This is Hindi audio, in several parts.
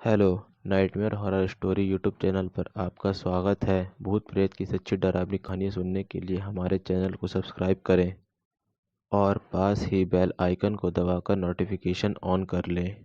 Hello. Nightmare horror story YouTube channel पर आपका स्वागत है। भूत प्रेत की सच्ची डरावनी कहानियाँ सुनने के लिए हमारे चैनल को सब्सक्राइब करें और पास ही बेल आइकन को दबाकर नोटिफिकेशन ऑन कर लें।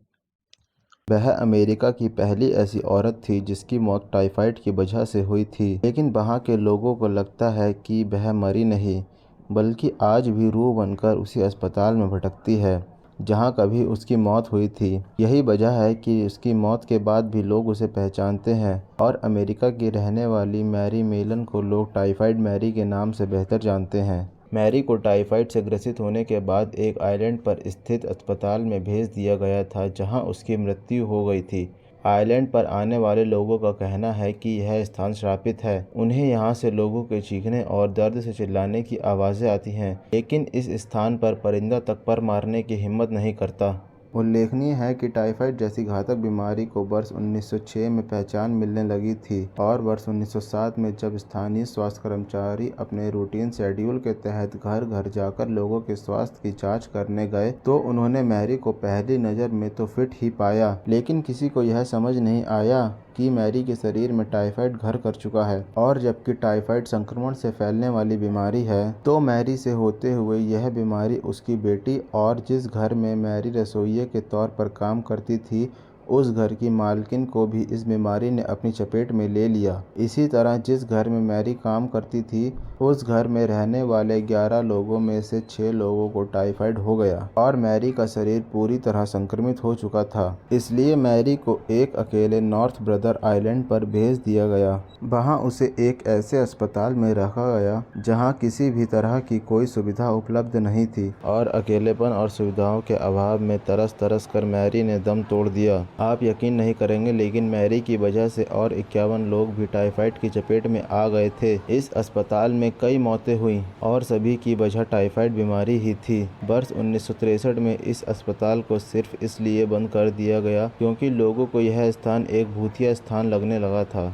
वह अमेरिका की पहली ऐसी औरत थी जिसकी मौत टाइफाइड की वजह से हुई थी, लेकिन वहाँ के लोगों को लगता है कि वह मरी नहीं, बल्कि आज भी रूह बनकर उसी अस्पताल में भटकती है जहाँ कभी उसकी मौत हुई थी। यही वजह है कि उसकी मौत के बाद भी लोग उसे पहचानते हैं और अमेरिका की रहने वाली मैरी मेलन को लोग टाइफाइड मैरी के नाम से बेहतर जानते हैं। मैरी को टाइफाइड से ग्रसित होने के बाद एक आइलैंड पर स्थित अस्पताल में भेज दिया गया था जहां उसकी मृत्यु हो गई थी। आइलैंड पर आने वाले लोगों का कहना है कि यह स्थान श्रापित है। उन्हें यहां से लोगों के चीखने और दर्द से चिल्लाने की आवाज़ें आती हैं, लेकिन इस स्थान पर परिंदा तक पर मारने की हिम्मत नहीं करता। उल्लेखनीय है कि टाइफाइड जैसी घातक बीमारी को वर्ष 1906 में पहचान मिलने लगी थी और वर्ष 1907 में जब स्थानीय स्वास्थ्य कर्मचारी अपने रूटीन शेड्यूल के तहत घर घर जाकर लोगों के स्वास्थ्य की जांच करने गए तो उन्होंने मैरी को पहली नज़र में तो फिट ही पाया, लेकिन किसी को यह समझ नहीं आया कि मैरी के शरीर में टाइफाइड घर कर चुका है। और जबकि टाइफाइड संक्रमण से फैलने वाली बीमारी है, तो मैरी से होते हुए यह बीमारी उसकी बेटी और जिस घर में मैरी रसोइये के तौर पर काम करती थी उस घर की मालकिन को भी इस बीमारी ने अपनी चपेट में ले लिया। इसी तरह जिस घर में मैरी काम करती थी उस घर में रहने वाले 11 लोगों में से 6 लोगों को टाइफाइड हो गया और मैरी का शरीर पूरी तरह संक्रमित हो चुका था। इसलिए मैरी को एक अकेले नॉर्थ ब्रदर आइलैंड पर भेज दिया गया। वहां उसे एक ऐसे अस्पताल में रखा गया जहां किसी भी तरह की कोई सुविधा उपलब्ध नहीं थी और अकेलेपन और सुविधाओं के अभाव में तरस तरस कर मैरी ने दम तोड़ दिया। आप यकीन नहीं करेंगे, लेकिन मैरी की वजह से और 51 लोग भी टाइफाइड की चपेट में आ गए थे। इस अस्पताल में कई मौतें हुई और सभी की वजह टाइफाइड बीमारी ही थी। वर्ष 1963 में इस अस्पताल को सिर्फ इसलिए बंद कर दिया गया क्योंकि लोगों को यह स्थान एक भूतिया स्थान लगने लगा था।